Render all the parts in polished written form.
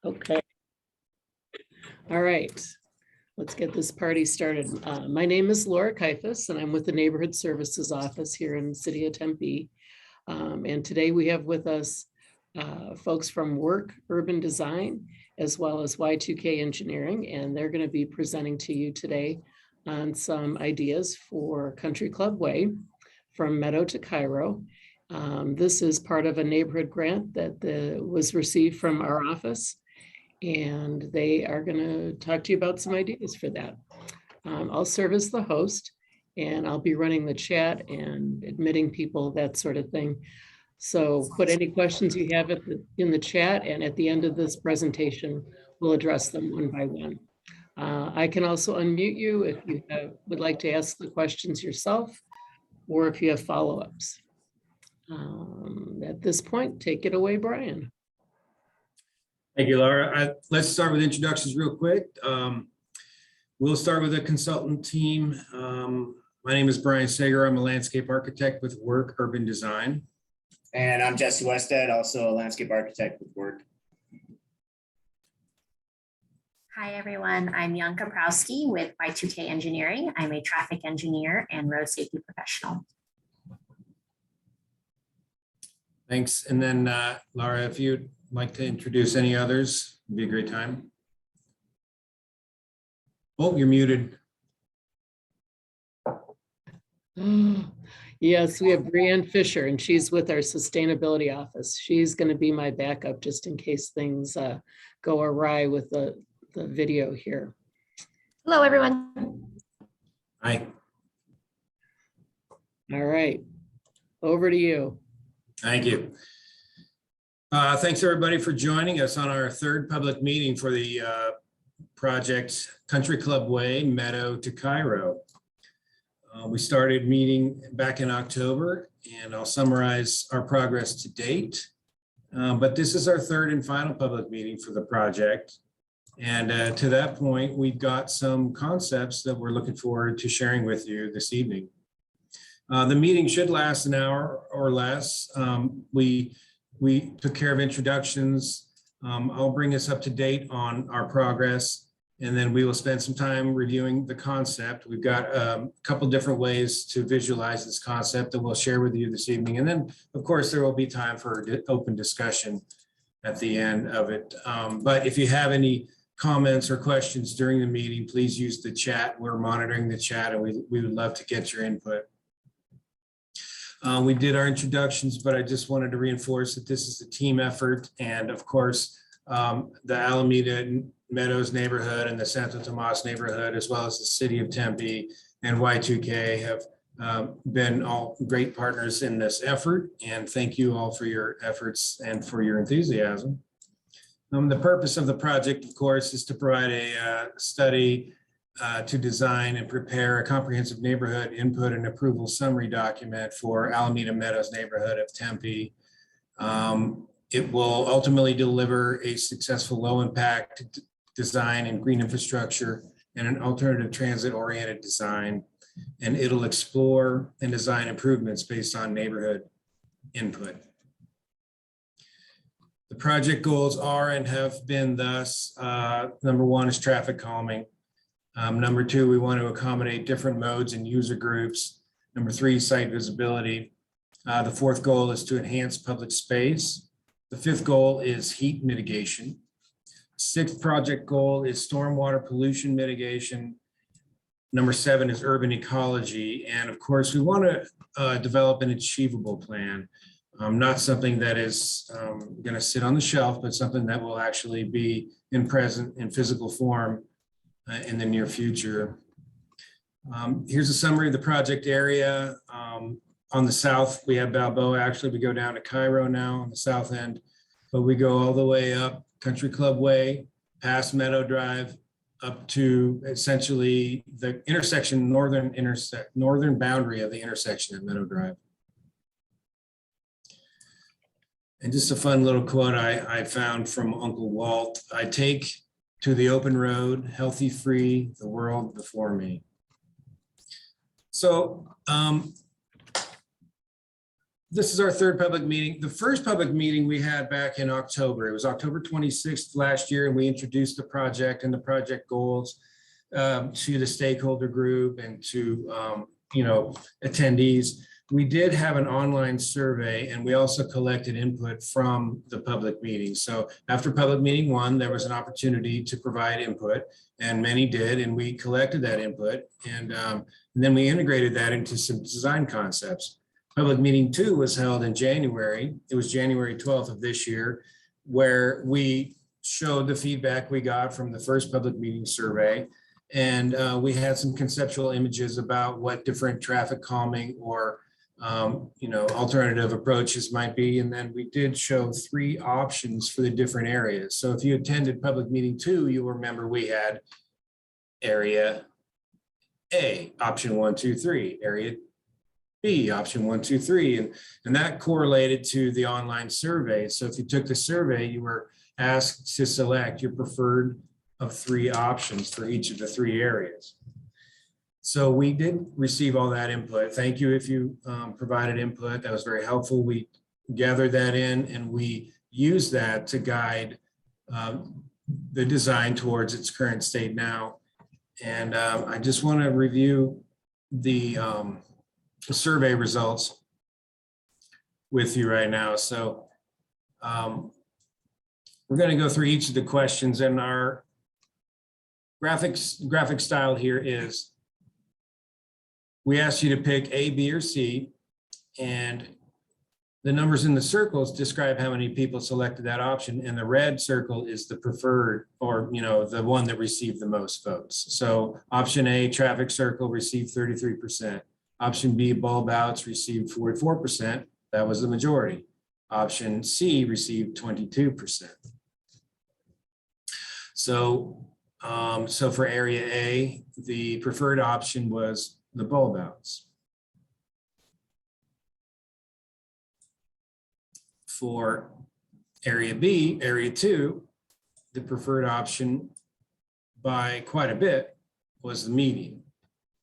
Okay. All right. Let's get this party started. My name is Laura Kaifas, and I'm with the Neighborhood Services Office here in the city of Tempe. And today we have with us folks from Work Urban Design, as well as Y2K Engineering, and they're going to be presenting to you today on some ideas for Country Club Way from Meadow to Cairo. This is part of a neighborhood grant that was received from our office, and they are going to talk to you about some ideas for that. I'll serve as the host, and I'll be running the chat and admitting people, that sort of thing. So put any questions you have in the chat, and at the end of this presentation, we'll address them one by one. I can also unmute you if you would like to ask the questions yourself, or if you have follow-ups. At this point, take it away, Brian. Thank you, Laura. Let's start with introductions real quick. We'll start with the consultant team. My name is Brian Sager. I'm a landscape architect with Work Urban Design. And I'm Jesse Westhead, also a landscape architect with Work. Hi, everyone. I'm Jan Kaprowski with Y2K Engineering. I'm a traffic engineer and road safety professional. Thanks. And then Laura, if you'd like to introduce any others, it'd be a great time. Oh, you're muted. Yes, we have Brianne Fisher, and she's with our sustainability office. She's going to be my backup just in case things go awry with the video here. Hello, everyone. Hi. All right, over to you. Thank you. Thanks, everybody, for joining us on our third public meeting for the project Country Club Way, Meadow to Cairo. We started meeting back in October, and I'll summarize our progress to date. But this is our third and final public meeting for the project. And to that point, we've got some concepts that we're looking forward to sharing with you this evening. The meeting should last an hour or less. We took care of introductions. I'll bring us up to date on our progress, and then we will spend some time reviewing the concept. We've got a couple different ways to visualize this concept that we'll share with you this evening. And then, of course, there will be time for open discussion at the end of it. But if you have any comments or questions during the meeting, please use the chat. We're monitoring the chat, and we would love to get your input. We did our introductions, but I just wanted to reinforce that this is a team effort. And of course, the Alameda Meadows neighborhood and the Santo Tomas neighborhood, as well as the city of Tempe and Y2K, have been all great partners in this effort. And thank you all for your efforts and for your enthusiasm. The purpose of the project, of course, is to provide a study to design and prepare a comprehensive neighborhood input and approval summary document for Alameda Meadows neighborhood of Tempe. It will ultimately deliver a successful low impact design and green infrastructure and an alternative transit oriented design. And it'll explore and design improvements based on neighborhood input. The project goals are and have been thus, number one is traffic calming. Number two, we want to accommodate different modes and user groups. Number three, site visibility. The fourth goal is to enhance public space. The fifth goal is heat mitigation. Sixth project goal is stormwater pollution mitigation. Number seven is urban ecology. And of course, we want to develop an achievable plan. Not something that is going to sit on the shelf, but something that will actually be in physical form in the near future. Here's a summary of the project area. On the south, we have Balboa. Actually, we go down to Cairo now on the south end, but we go all the way up Country Club Way, past Meadow Drive, up to essentially the intersection, northern boundary of the intersection at Meadow Drive. And just a fun little quote I found from Uncle Walt: "I take to the open road, healthy, free, the world before me." So this is our third public meeting. The first public meeting we had back in October. It was October 26th last year, and we introduced the project and the project goals to the stakeholder group and to attendees. We did have an online survey, and we also collected input from the public meeting. So after public meeting one, there was an opportunity to provide input, and many did, and we collected that input, and then we integrated that into some design concepts. Public meeting two was held in January. It was January 12th of this year, where we showed the feedback we got from the first public meeting survey. And we had some conceptual images about what different traffic calming or alternative approaches might be. And then we did show 3 options for the different areas. So if you attended public meeting 2, you'll remember we had area A, option 1, 2, 3, area B, option 1, 2, 3, and that correlated to the online survey. So if you took the survey, you were asked to select your preferred of 3 options for each of the 3 areas. So we did receive all that input. Thank you if you provided input. That was very helpful. We gathered that in and we used that to guide the design towards its current state now. And I just want to review the survey results with you right now. So we're going to go through each of the questions, and our graphic style here is we asked you to pick A, B, or C, and the numbers in the circles describe how many people selected that option, and the red circle is the preferred, or the one that received the most votes. So option A, traffic circle, received 33%. Option B, bulb outs, received 44%. That was the majority. Option C received 22%. So for area A, the preferred option was the bulb outs. For area B, area 2, the preferred option by quite a bit was the median.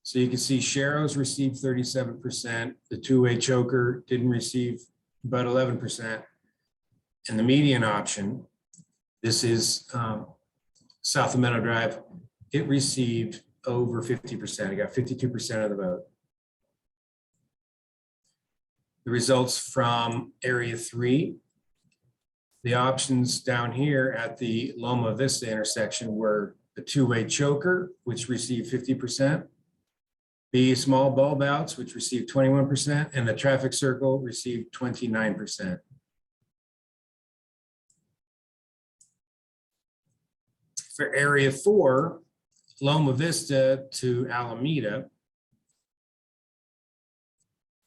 So you can see Sharrows received 37%, the two-way choker didn't receive about 11%, and the median option, this is South Alameda Drive, it received over 50%. It got 52% of the vote. The results from area 3, the options down here at the Loma Vista intersection were the two-way choker, which received 50%, B, small bulb outs, which received 21%, and the traffic circle received 29%. For area 4, Loma Vista to Alameda,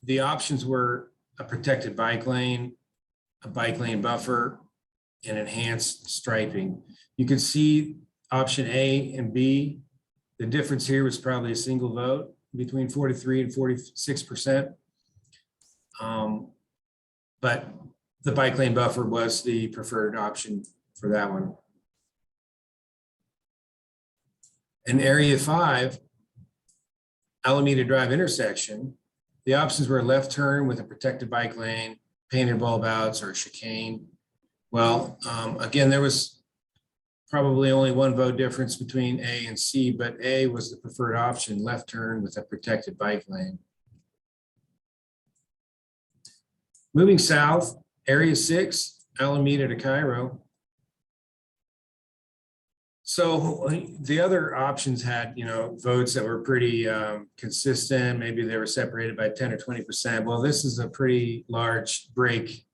the options were a protected bike lane, a bike lane buffer, and enhanced striping. You can see option A and B. The difference here was probably a single vote between 43 and 46%. But the bike lane buffer was the preferred option for that one. In area 5, Alameda Drive intersection, the options were left turn with a protected bike lane, painted bulb outs, or chicane. Well, again, there was probably only one vote difference between A and C, but A was the preferred option, left turn with a protected bike lane. Moving south, area 6, Alameda to Cairo. So the other options had, votes that were pretty consistent. Maybe they were separated by 10 or 20%. Well, this is a pretty large break.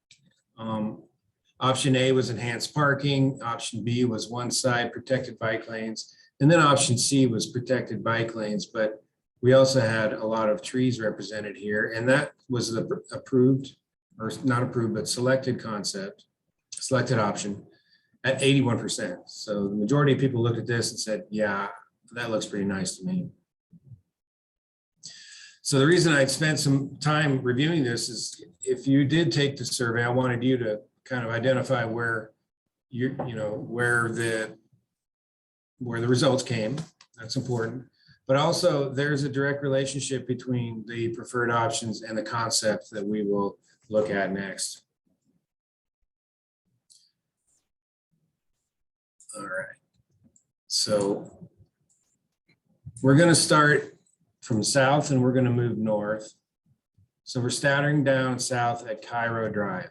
Option A was enhanced parking. Option B was one side protected bike lanes. And then option C was protected bike lanes. But we also had a lot of trees represented here. And that was the approved, or not approved, but selected concept, selected option at 81%. So the majority of people looked at this and said, yeah, that looks pretty nice to me. So the reason I spent some time reviewing this is if you did take the survey, I wanted you to kind of identify where where the results came. That's important. But also there's a direct relationship between the preferred options and the concept that we will look at next. All right. So we're going to start from south and we're going to move north. So we're starting down south at Cairo Drive.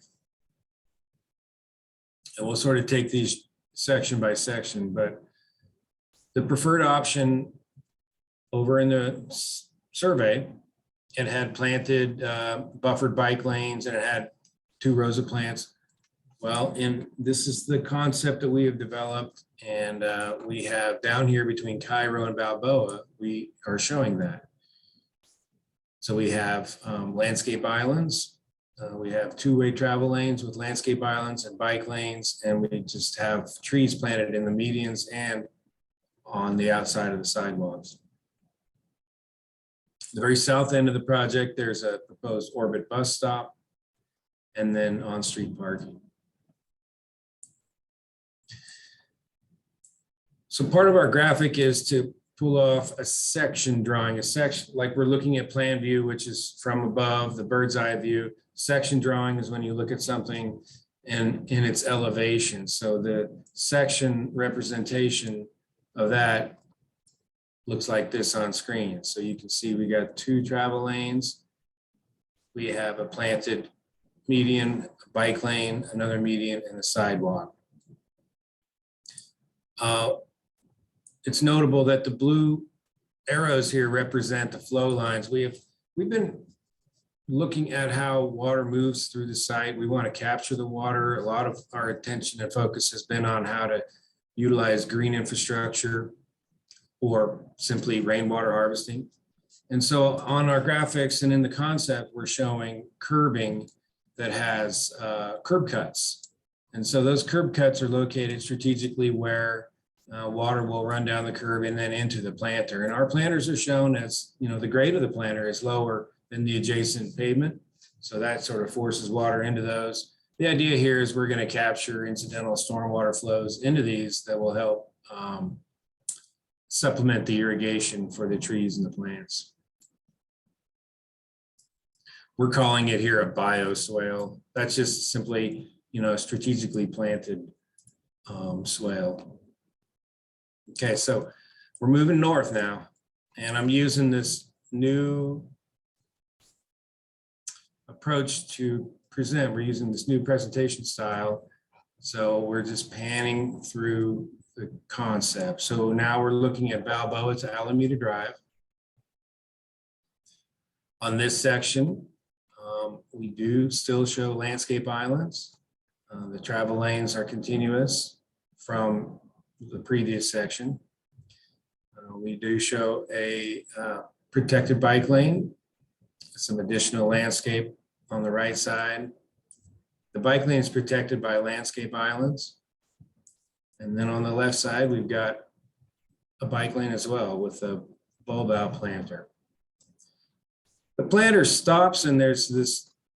And we'll sort of take these section by section, but the preferred option over in the survey, it had planted buffered bike lanes and it had 2 rows of plants. Well, and this is the concept that we have developed, and we have down here between Cairo and Balboa, we are showing that. So we have landscape islands. We have 2-way travel lanes with landscape islands and bike lanes, and we just have trees planted in the medians and on the outside of the sidewalks. The very south end of the project, there's a proposed orbit bus stop and then on-street parking. So part of our graphic is to pull off a section drawing, a section, like we're looking at plan view, which is from above, the bird's eye view. Section drawing is when you look at something in its elevation. So the section representation of that looks like this on screen. So you can see we got 2 travel lanes. We have a planted median, a bike lane, another median, and a sidewalk. It's notable that the blue arrows here represent the flow lines. We've been looking at how water moves through the site. We want to capture the water. A lot of our attention and focus has been on how to utilize green infrastructure or simply rainwater harvesting. And so on our graphics and in the concept, we're showing curbing that has curb cuts. And so those curb cuts are located strategically where water will run down the curb and then into the planter. And our planters are shown as, the grade of the planter is lower than the adjacent pavement. So that sort of forces water into those. The idea here is we're going to capture incidental stormwater flows into these that will help supplement the irrigation for the trees and the plants. We're calling it here a bioswale. That's just simply, strategically planted swale. Okay, so we're moving north now, and I'm using this new approach to present. We're using this new presentation style. So we're just panning through the concept. So now we're looking at Balboa to Alameda Drive. On this section, we do still show landscape islands. The travel lanes are continuous from the previous section. We do show a protected bike lane, some additional landscape on the right side. The bike lane is protected by landscape islands. And then on the left side, we've got a bike lane as well with a bulb out planter. The planter stops and there's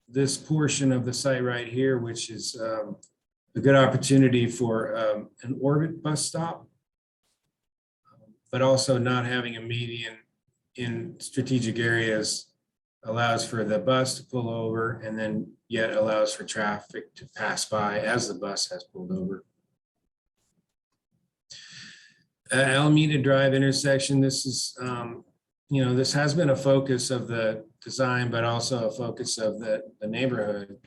this portion of the site right here, which is a good opportunity for an orbit bus stop, but also not having a median in strategic areas allows for the bus to pull over and then yet allows for traffic to pass by as the bus has pulled over. Alameda Drive intersection, this is, this has been a focus of the design, but also a focus of the neighborhood.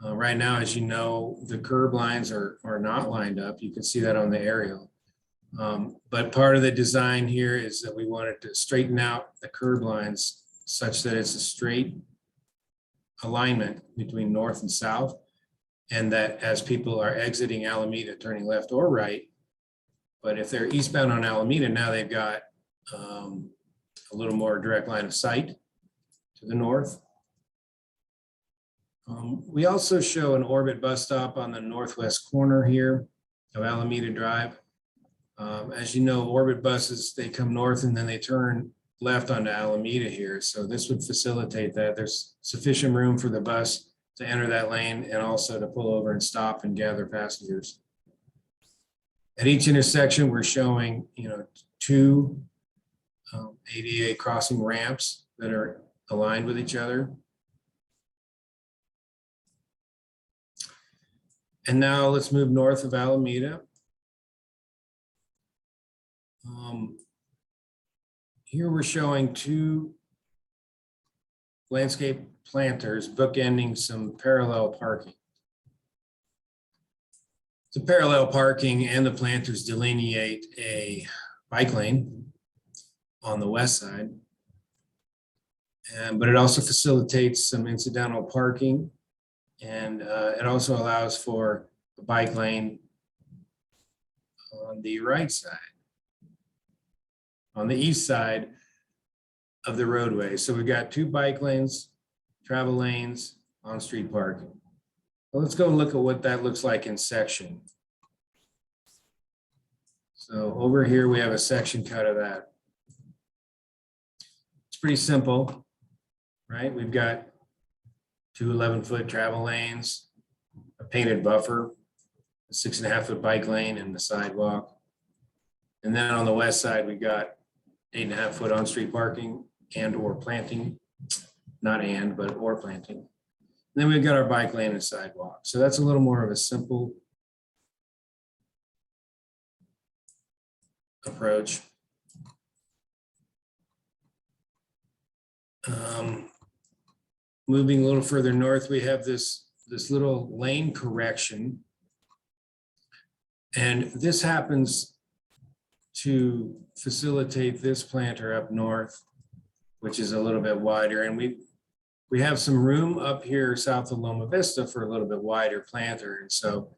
Right now, as you know, the curb lines are not lined up. You can see that on the aerial. But part of the design here is that we wanted to straighten out the curb lines such that it's a straight alignment between north and south. And that as people are exiting Alameda, turning left or right, but if they're eastbound on Alameda, now they've got a little more direct line of sight to the north. We also show an orbit bus stop on the northwest corner here of Alameda Drive. As you know, orbit buses, they come north and then they turn left onto Alameda here. So this would facilitate that. There's sufficient room for the bus to enter that lane and also to pull over and stop and gather passengers. At each intersection, we're showing, 2 ADA crossing ramps that are aligned with each other. And now let's move north of Alameda. Here we're showing two landscape planters bookending some parallel parking. The parallel parking and the planters delineate a bike lane on the west side. But it also facilitates some incidental parking, and it also allows for a bike lane on the right side, on the east side of the roadway. So we've got two bike lanes, travel lanes, on-street parking. Well, let's go and look at what that looks like in section. So over here, we have a section cut of that. It's pretty simple, right? We've got two 11-foot travel lanes, a painted buffer, a 6.5-foot bike lane, and the sidewalk. And then on the west side, we got 8.5-foot on-street parking and or planting, not and, but or planting. And then we've got our bike lane and sidewalk. So that's a little more of a simple approach. Moving a little further north, we have this little lane correction. And this happens to facilitate this planter up north, which is a little bit wider. And we have some room up here south of Loma Vista for a little bit wider planter. And so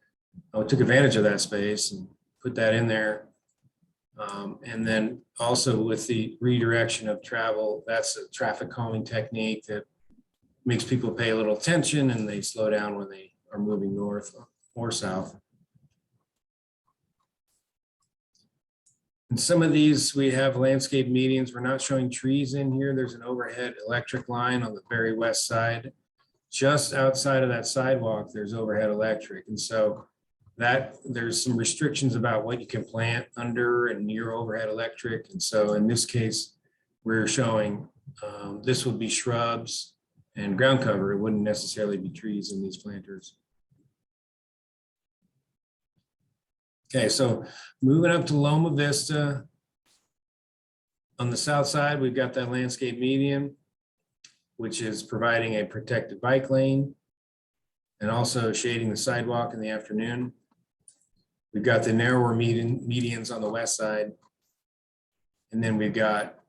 I took advantage of that space and put that in there. And then also with the redirection of travel, that's a traffic calming technique that makes people pay a little attention and they slow down when they are moving north or south. And some of these, we have landscape medians. We're not showing trees in here. There's an overhead electric line on the very west side. Just outside of that sidewalk, there's overhead electric. And so that there's some restrictions about what you can plant under and near overhead electric. And so in this case, we're showing this would be shrubs and ground cover. It wouldn't necessarily be trees in these planters. Okay, so moving up to Loma Vista. On the south side, we've got that landscape median, which is providing a protected bike lane and also shading the sidewalk in the afternoon. We've got the narrower medians on the west side. And then we've got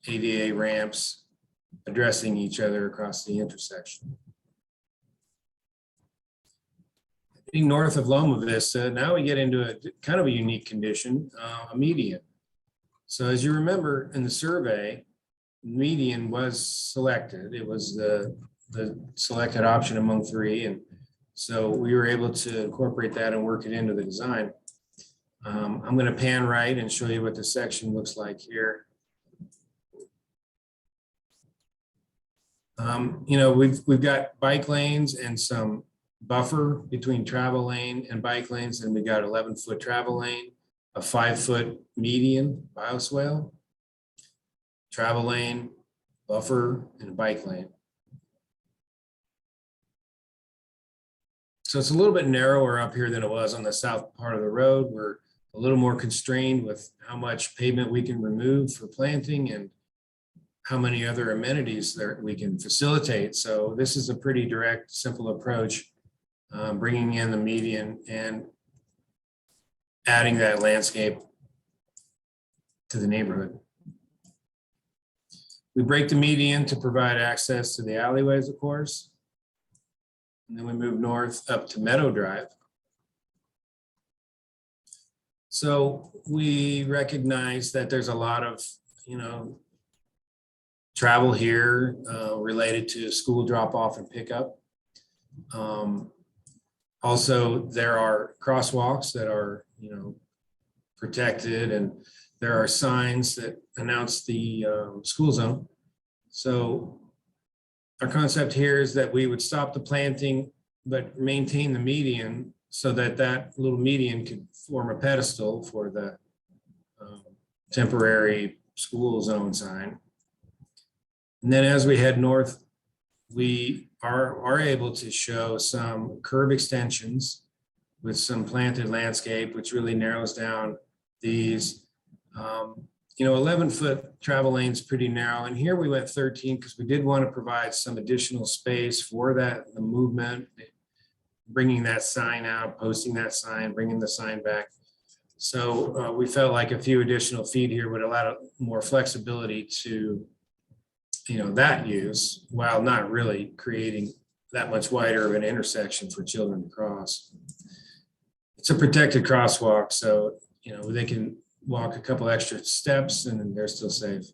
ADA ramps addressing each other across the intersection. Heading north of Loma Vista, now we get into a kind of a unique condition, a median. So as you remember in the survey, median was selected. It was the selected option among three. And so we were able to incorporate that and work it into the design. I'm going to pan right and show you what the section looks like here. You know, we've got bike lanes and some buffer between travel lane and bike lanes, and we got 11-foot travel lane, a 5-foot median bioswale, travel lane, buffer, and a bike lane. So it's a little bit narrower up here than it was on the south part of the road. We're a little more constrained with how much pavement we can remove for planting and how many other amenities that we can facilitate. So this is a pretty direct, simple approach, bringing in the median and adding that landscape to the neighborhood. We break the median to provide access to the alleyways, of course. And then we move north up to Meadow Drive. So we recognize that there's a lot of, you know, travel here related to school drop off and pickup. Also, there are crosswalks that are, you know, protected, and there are signs that announce the school zone. So our concept here is that we would stop the planting, but maintain the median so that that little median could form a pedestal for the temporary school zone sign. And then as we head north, we are able to show some curb extensions with some planted landscape, which really narrows down these. 11-foot travel lanes pretty narrow. And here we went 13 because we did want to provide some additional space for that, the movement, bringing that sign out, posting that sign, bringing the sign back. So we felt like a few additional feet here would allow more flexibility to, that use while not really creating that much wider of an intersection for children to cross. It's a protected crosswalk, so, they can walk a couple extra steps and they're still safe.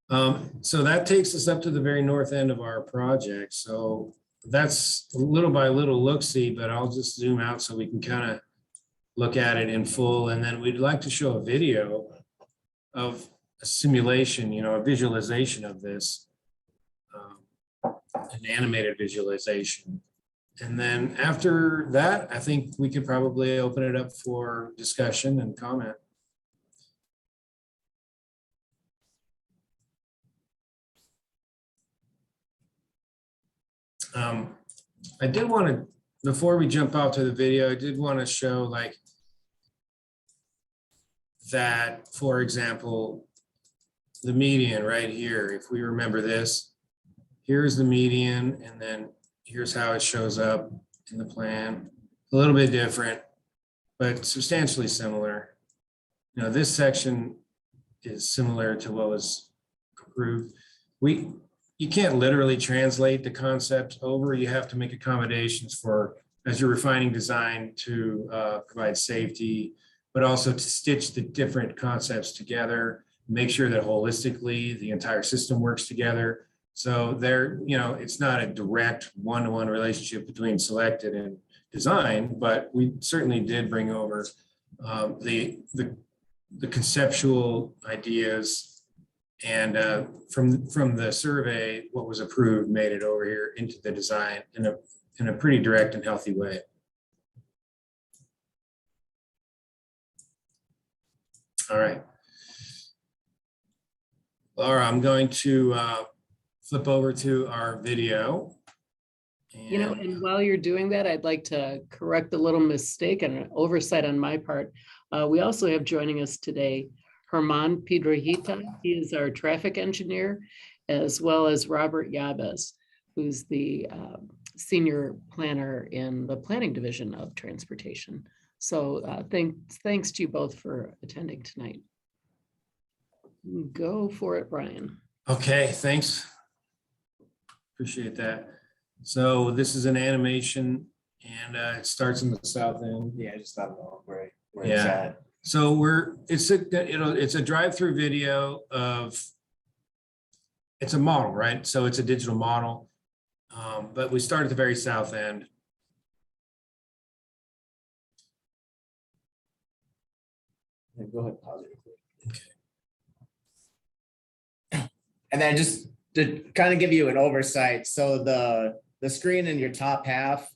So that takes us up to the very north end of our project. So that's little by little look-see, but I'll just zoom out so we can kind of look at it in full. And then we'd like to show a video of a simulation, a visualization of this, an animated visualization. And then after that, I think we could probably open it up for discussion and comment. I did want to, before we jump out to the video, I did want to show that, for example, the median right here, if we remember this, here's the median, and then here's how it shows up in the plan. A little bit different, but substantially similar. This section is similar to what was approved. You can't literally translate the concept over. You have to make accommodations for, as you're refining design, to provide safety, but also to stitch the different concepts together, make sure that holistically the entire system works together. So it's not a direct one-to-one relationship between selected and design, but we certainly did bring over the conceptual ideas, and from the survey, what was approved made it over here into the design in a pretty direct and healthy way. All right, Laura, I'm going to flip over to our video. And while you're doing that, I'd like to correct a little mistake and an oversight on my part. We also have joining us today, Herman Piedrahita. He is our traffic engineer, as well as Robert Yabes, who's the senior planner in the planning division of transportation. So thanks to you both for attending tonight. Go for it, Brian. Okay, thanks. Appreciate that. So this is an animation, and it starts in the south end. Yeah, I just thought about where it's Yeah. at. So it's a drive-through video of, it's a model, right? So it's a digital model, but we start at the very south end. Yeah, go ahead, pause it real quick. Okay. And then just to kind of give you an oversight, so the screen in your top half,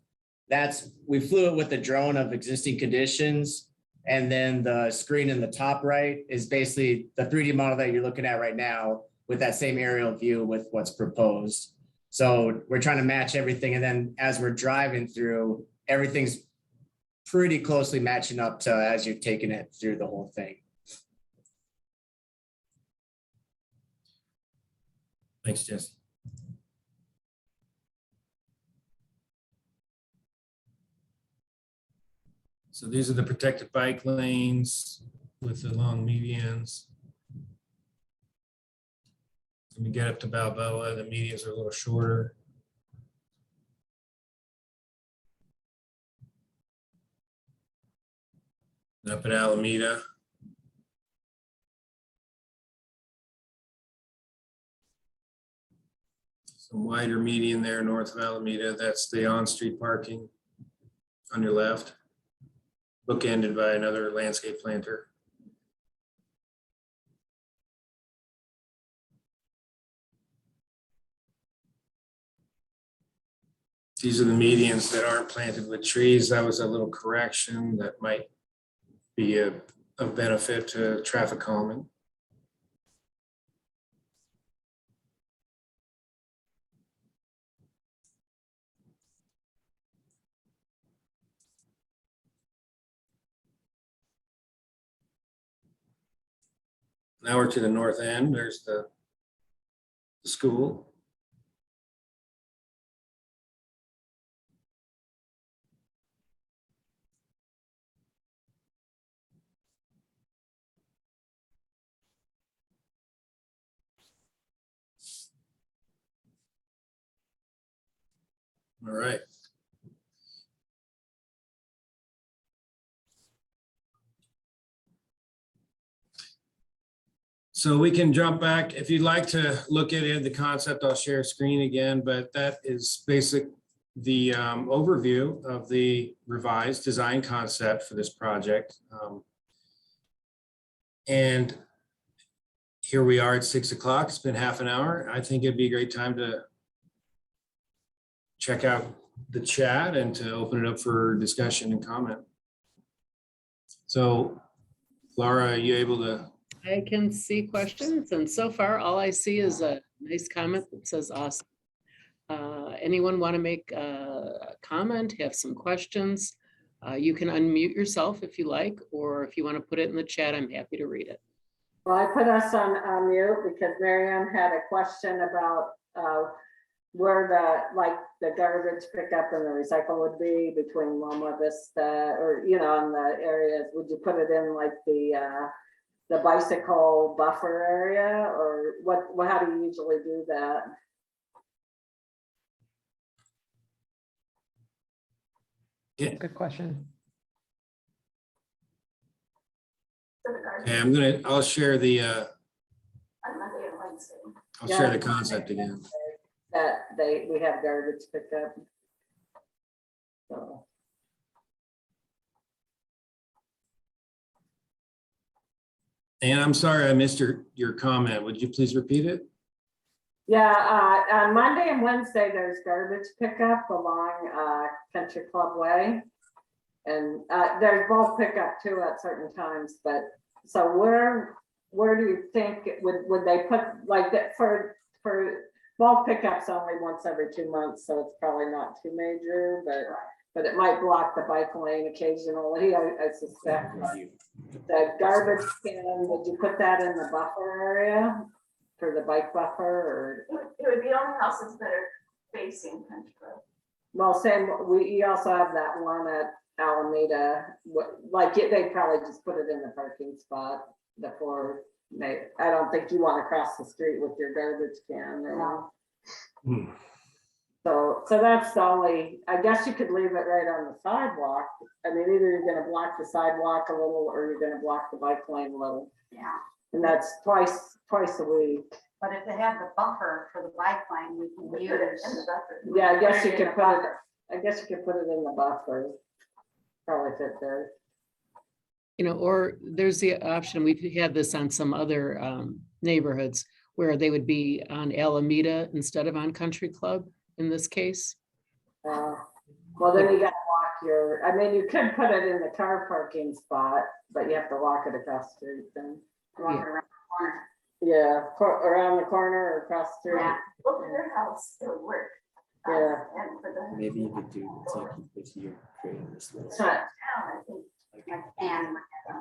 we flew it with the drone of existing conditions. And then the screen in the top right is basically the 3D model that you're looking at right now with that same aerial view with what's proposed. So we're trying to match everything. And then as we're driving through, everything's pretty closely matching up to as you've taken it through the whole thing. Thanks, Jesse. So these are the protected bike lanes with the long medians. When we get up to Balboa, the medians are a little shorter. And up at Alameda. Some wider median there north of Alameda. That's the on-street parking on your left, bookended by another landscape planter. These are the medians that aren't planted with trees. That was a little correction that might be of benefit to traffic calming. Now we're to the north end. There's the school. All right. So we can jump back. If you'd like to look at it, the concept, I'll share screen again, but that is the overview of the revised design concept for this project. And here we are at 6 o'clock. It's been half an hour. I think it'd be a great time to check out the chat and to open it up for discussion and comment. So Laura, are you able to? I can see questions, and so far all I see is a nice comment that says awesome. Anyone want to make a comment, have some questions? You can unmute yourself if you like, or if you want to put it in the chat, I'm happy to read it. Well, I put us on mute because Marianne had a question about where the garbage pickup and the recycle would be between Loma Vista, or, you know, in the areas. Would you put it in like the bicycle buffer area, or what, how do you usually do that? Yeah. Good question. Yeah, I'll share the I'll share the concept again. That we have garbage pickup. So. And I'm sorry, I missed your comment. Would you please repeat it? Yeah, on Monday and Wednesday, there's garbage pickup along Country Club Way. And there's bulk pickup too at certain times, but so where do you think would they put like that for bulk pickups only once every 2 months, so it's probably not too major, but it might block the bike lane occasionally, I suspect. The garbage can, would you put that in the buffer area for the bike buffer, or? It would be on houses that are facing Country Club. Well, same, we also have that one at Alameda, like they probably just put it in the parking spot before I don't think you want to cross the street with your garbage can. Or, so that's the only, I guess you could leave it right on the sidewalk. I mean, either you're gonna block the sidewalk a little or you're gonna block the bike lane a little. Yeah. And that's twice a week. But if they have the buffer for the bike lane, we can use it in the buffer. Yeah, I guess you could put it in the buffer. Probably fit there. You know, or there's the option, we've had this on some other neighborhoods where they would be on Alameda instead of on Country Club in this case. Well, then you gotta walk I mean, you could put it in the car parking spot, but you have to walk it across the street then. Walk around the corner. Yeah, around the corner or across the street. Yeah, look at your house, it would work. Yeah. And for the Maybe you could do, it's like if you're creating this little It's not- town, I think like I can.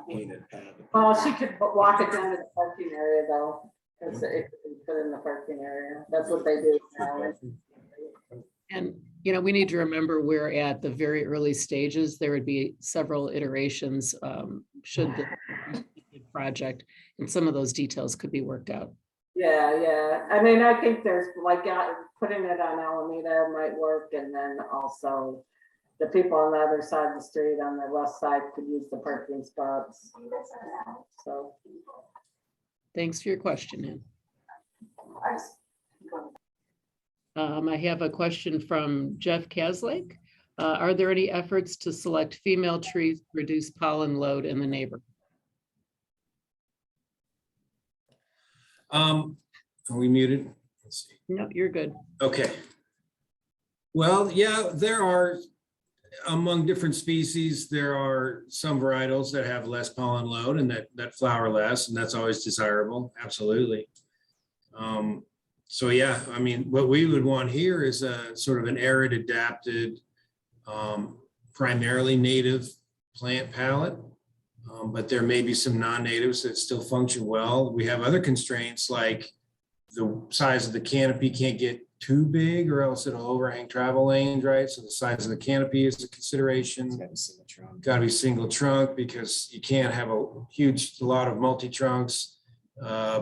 painted pad. Well, she could walk it down to the parking area though, because it could be put in the parking area. That's what they do now. And, you know, we need to remember we're at the very early stages. There would be several iterations should the project, and some of those details could be worked out. Yeah. I mean, I think there's like putting it on Alameda might work, and then also the people on the other side of the street on the west side could use the parking spots. So. Thanks for your question, Ann. I just- I have a question from Jeff Caslake. Are there any efforts to select female trees to reduce pollen load in the neighborhood? Are we muted? Let's see. No, you're good. Okay. Well, yeah, there are, among different species, there are some varietals that have less pollen load and that flower less, and that's always desirable. Absolutely. So yeah, I mean, what we would want here is a sort of an arid adapted, primarily native plant palette. But there may be some non-natives that still function well. We have other constraints like the size of the canopy can't get too big or else it'll overhang travel lanes, right? So the size of the canopy is a consideration. It's got a single trunk. Got to be single trunk because you can't have a lot of multi-trunks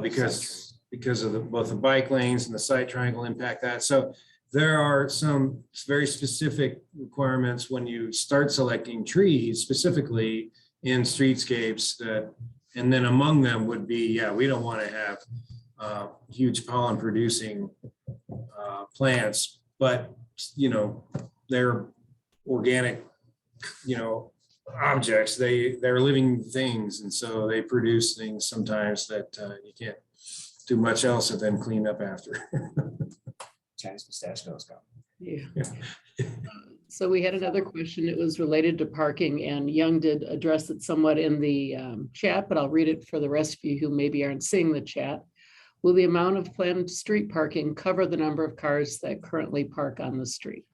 because of both the bike lanes and the side triangle impact that. So there are some very specific requirements when you start selecting trees specifically in streetscapes that, and then among them would be, we don't want to have huge pollen producing plants, but they're organic, objects. They're living things, and so they produce things sometimes that you can't do much else and then clean up after. Chinese pistachios go. Yeah. So we had another question. It was related to parking, and Young did address it somewhat in the chat, but I'll read it for the rest of you who maybe aren't seeing the chat. Will the amount of planned street parking cover the number of cars that currently park on the street?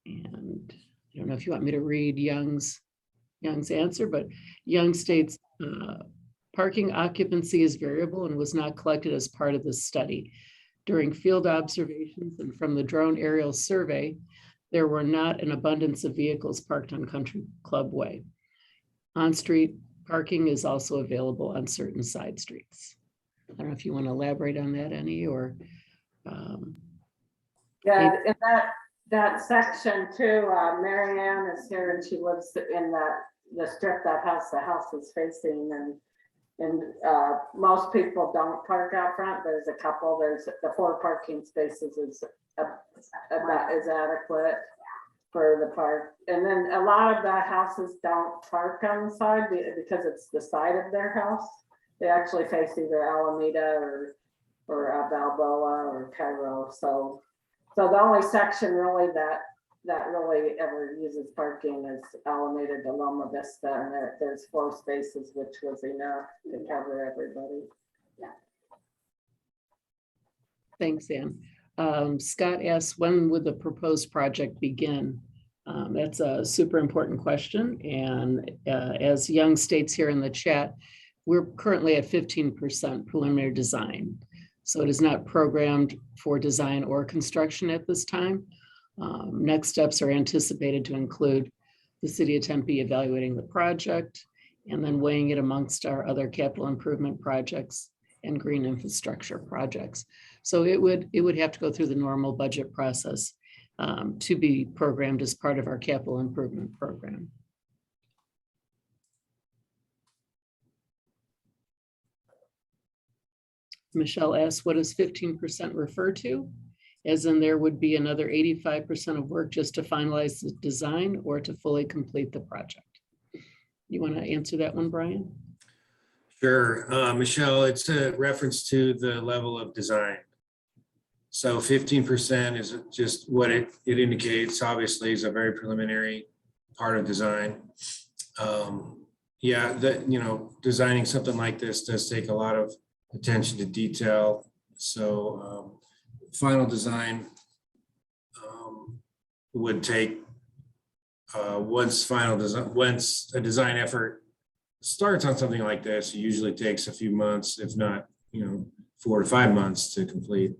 And I don't know if you want me to read Young's answer, but Young states parking occupancy is variable and was not collected as part of this study. During field observations and from the drone aerial survey, there were not an abundance of vehicles parked on Country Club Way. On-street parking is also available on certain side streets. I don't know if you want to elaborate on that any or. Yeah, in that section too, Mary Ann is here and she lives in the strip that has the houses facing, and most people don't park out front. There's a couple, there's the 4 parking spaces is adequate for the park. And then a lot of the houses don't park on the side because it's the side of their house. They actually face either Alameda or Balboa or Cairo. So the only section really that really ever uses parking is Alameda to Loma Vista, and there's 4 spaces, which was enough to cover everybody. Yeah. Thanks, Ann. Scott asks, when would the proposed project begin? That's a super important question. And as Young states here in the chat, we're currently at 15% preliminary design. So it is not programmed for design or construction at this time. Next steps are anticipated to include the City of Tempe evaluating the project and then weighing it amongst our other capital improvement projects and green infrastructure projects. So it would have to go through the normal budget process to be programmed as part of our capital improvement program. Michelle asks, what does 15% refer to? As in there would be another 85% of work just to finalize the design or to fully complete the project. You want to answer that one, Brian? Sure, Michelle, it's a reference to the level of design. So 15% is just what it indicates, obviously, is a very preliminary part of design. Designing something like this does take a lot of attention to detail. So final design would take once a design effort starts on something like this, it usually takes a few months, if not 4 to 5 months to complete.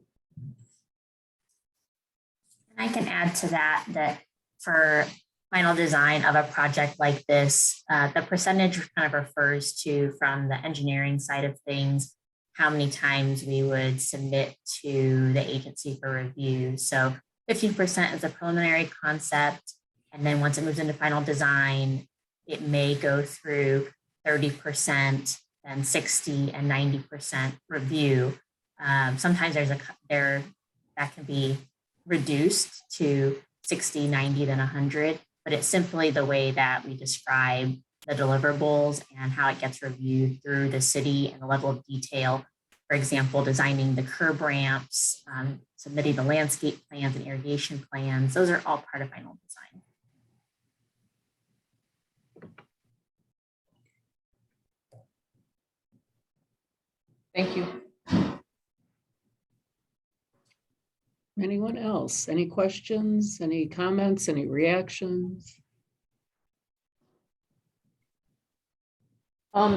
I can add to that for final design of a project like this, the percentage kind of refers to, from the engineering side of things, how many times we would submit to the agency for review. So 15% is a preliminary concept. And then once it moves into final design, it may go through 30% and 60 and 90% review. Sometimes that can be reduced to 60, 90, then 100, but it's simply the way that we describe the deliverables and how it gets reviewed through the city and the level of detail. For example, designing the curb ramps, submitting the landscape plans and irrigation plans. Those are all part of final design. Thank you. Anyone else? Any questions, any comments, any reactions?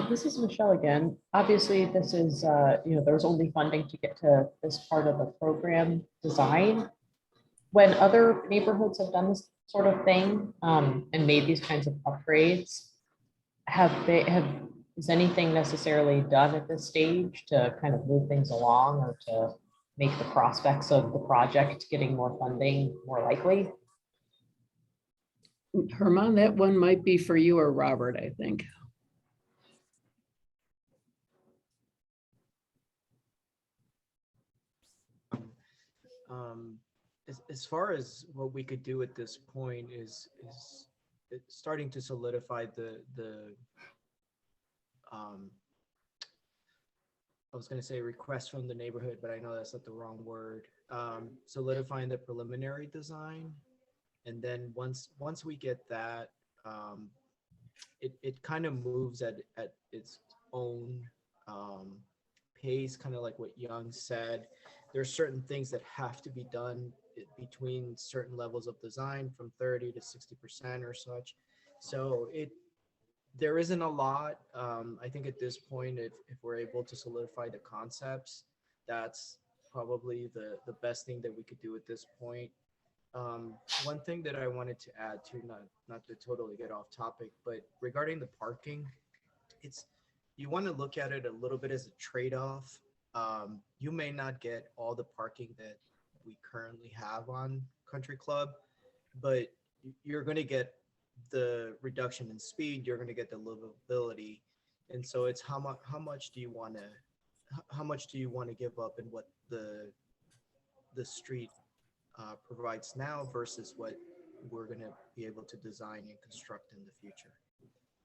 This is Michelle again. Obviously, this is, there's only funding to get to this part of the program design. When other neighborhoods have done this sort of thing, and made these kinds of upgrades, is anything necessarily done at this stage to kind of move things along or to make the prospects of the project getting more funding more likely? Herman, that one might be for you or Robert, I think. As far as what we could do at this point is it's starting to solidify the I was going to say request from the neighborhood, but I know that's not the wrong word. Solidifying the preliminary design, and then once we get that, it kind of moves at its own pace, kind of like what Young said. There's certain things that have to be done between certain levels of design, from 30 to 60% or such. So there isn't a lot. I think at this point, if we're able to solidify the concepts, that's probably the best thing that we could do at this point. One thing that I wanted to add to, not to totally get off topic, but regarding the parking, you want to look at it a little bit as a trade-off. You may not get all the parking that we currently have on Country Club, but you're going to get the reduction in speed, you're going to get the livability. And so it's how much do you want to give up and what the street provides now versus what we're going to be able to design and construct in the future.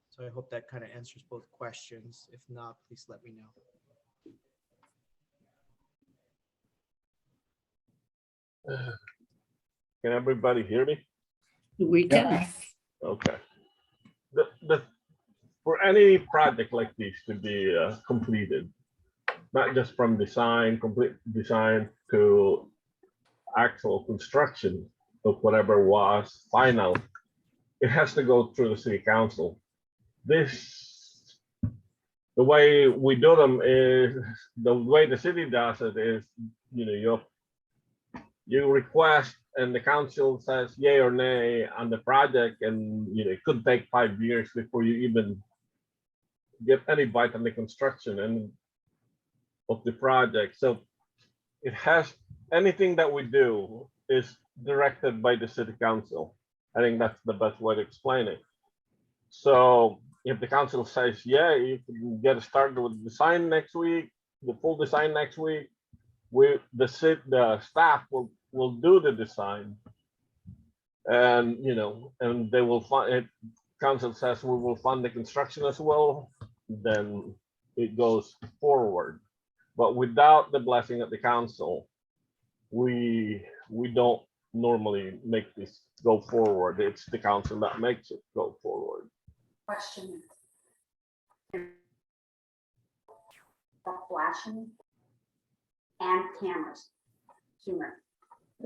So I hope that kind of answers both questions. If not, please let me know. Can everybody hear me? We can. Okay. For any project like this to be completed, not just from complete design to actual construction of whatever was final, it has to go through the city council. The way we do them is, the way the city does it is, you request and the council says yay or nay on the project, and it could take 5 years before you even get any bite on the construction and of the project. So it has, anything that we do is directed by the city council. I think that's the best way to explain it. So if the council says, yeah, you can get started with design next week, the full design next week, the staff will do the design, and and they will fund it. Council says we will fund the construction as well, then it goes forward. But without the blessing of the council, we don't normally make this go forward. It's the council that makes it go forward. Question. Flashing and cameras. Humor.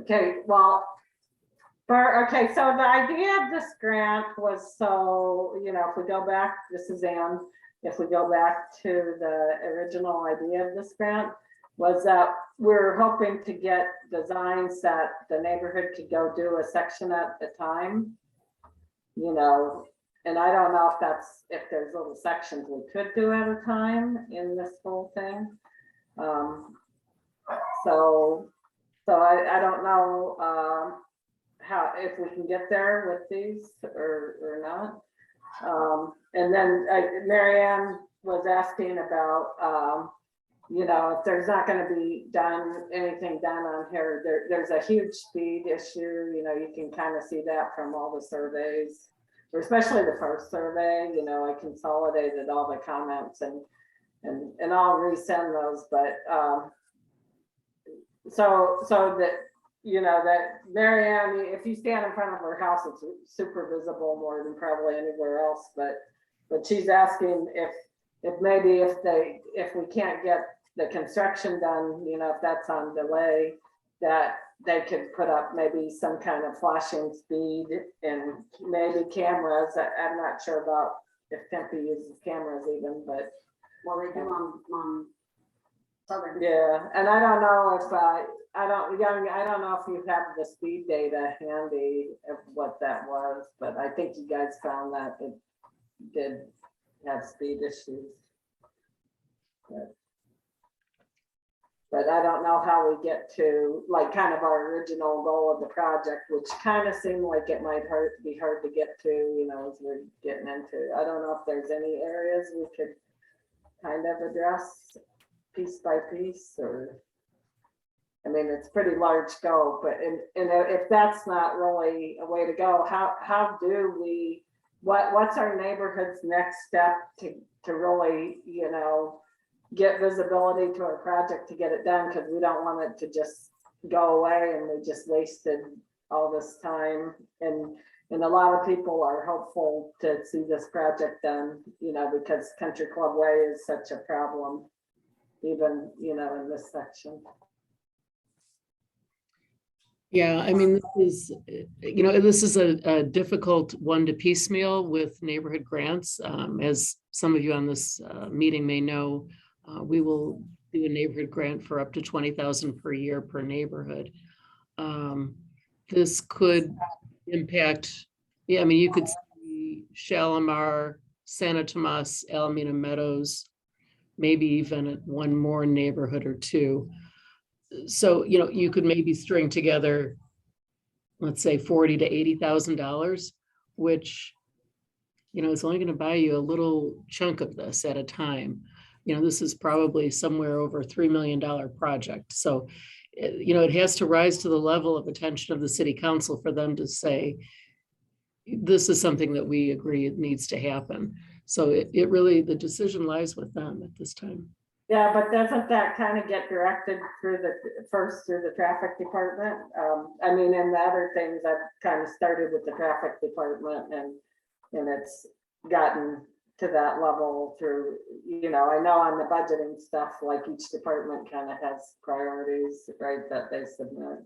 Okay, well, so the idea of this grant was, so, if we go back, this is Ann, if we go back to the original idea of this grant, was that we're hoping to get designs that the neighborhood could go do a section at a time, and I don't know if there's little sections we could do at a time in this whole thing. So I don't know how, if we can get there with these or not. And then Marianne was asking about, if there's not going to be anything done on here, there's a huge speed issue. You can kind of see that from all the surveys, especially the first survey. I consolidated all the comments and I'll resend those, but so that that Marianne, if you stand in front of her house, it's super visible more than probably anywhere else. But she's asking if maybe if we can't get the construction done, if that's on delay, that they could put up maybe some kind of flashing speed and maybe cameras. I'm not sure about if Tempe uses cameras even, but Well, they do on Southern. yeah, and I don't know if, I don't know if you have the speed data handy of what that was, but I think you guys found that it did have speed issues. But I don't know how we get to like kind of our original goal of the project, which kind of seemed like it might be hard to get to, you know, as we're getting into. I don't know if there's any areas we could kind of address piece by piece, or, I mean, it's pretty large scope, but and if that's not really a way to go, how do we, what's our neighborhood's next step to really, you know, get visibility to our project to get it done, because we don't want it to just go away and we just wasted all this time. And a lot of people are hopeful to see this project done, you know, because Country Club Way is such a problem, even, you know, in this section. Yeah, I mean, this is, you know, this is a difficult one to piecemeal with neighborhood grants. As some of you on this meeting may know, we will do a neighborhood grant for up to 20,000 per year per neighborhood. This could impact, yeah, I mean, you could see Shalimar, Santa Tomas, Alameda Meadows, maybe even one more neighborhood or two. So, you know, you could maybe string together, let's say $40,000 to $80,000, which, you know, is only going to buy you a little chunk of this at a time. You know, this is probably somewhere over $3 million project. So, you know, it has to rise to the level of attention of the city council for them to say, this is something that we agree needs to happen. So it really, the decision lies with them at this time. Yeah, but doesn't that kind of get directed through the traffic department? I mean, and the other things, I've kind of started with the traffic department, and it's gotten to that level through, you know, I know on the budgeting stuff, like each department kind of has priorities, right, that they submit.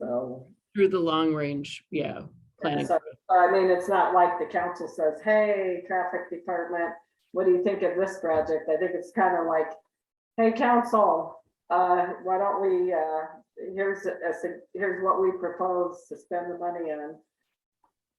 So Through the long range, yeah, planning. so, I mean, it's not like the council says, hey, traffic department, what do you think of this project? I think it's kind of like, hey, council, why don't we, here's what we propose to spend the money on.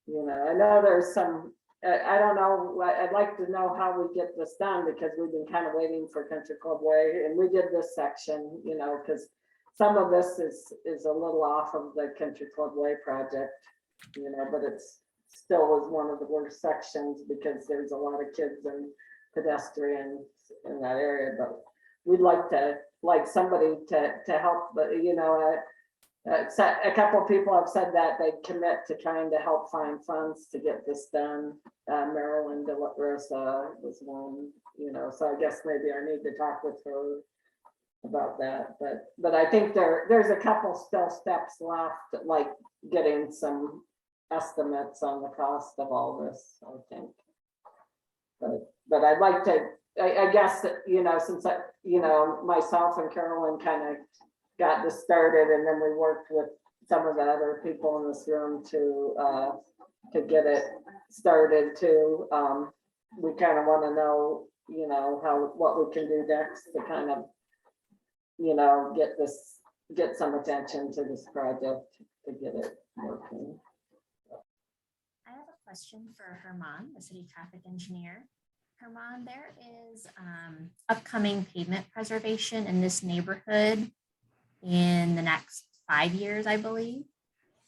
You know, I know there's some, I don't know, I'd like to know how we get this done, because we've been kind of waiting for Country Club Way, and we did this section, you know, because some of this is a little off of the Country Club Way project, you know, but it's still is one of the worst sections because there's a lot of kids and pedestrians in that area. But we'd like somebody to help, but you know, a couple of people have said that they'd commit to trying to help find funds to get this done. Marilyn De La Rosa was one, you know, so I guess maybe I need to talk with her about that. But I think there's a couple still steps left, like getting some estimates on the cost of all this, I think. But I'd like to, I guess that, you know, since you know, myself and Carolyn kind of got this started, and then we worked with some of the other people in this room to get it started too. We kind of want to know, you know, what we can do next to kind of, you know, get some attention to this project to get it working. I have a question for Herman, the city traffic engineer. Herman, there is upcoming pavement preservation in this neighborhood in the next 5 years, I believe.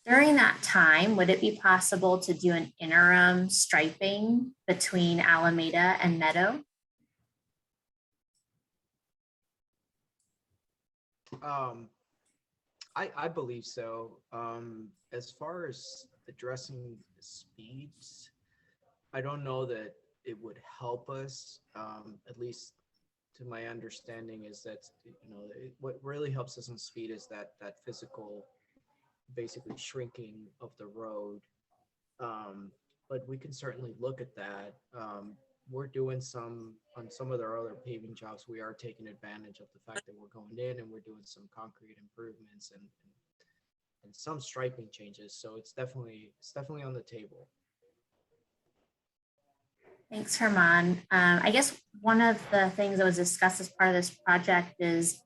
During that time, would it be possible to do an interim striping between Alameda and Meadow? I believe so. As far as addressing the speeds, I don't know that it would help us. At least to my understanding is that, you know, what really helps us in speed is that physical, basically shrinking of the road. But we can certainly look at that. We're doing on some of our other paving jobs, we are taking advantage of the fact that we're going in and we're doing some concrete improvements and some striping changes. So it's definitely on the table. Thanks, Herman. I guess one of the things that was discussed as part of this project is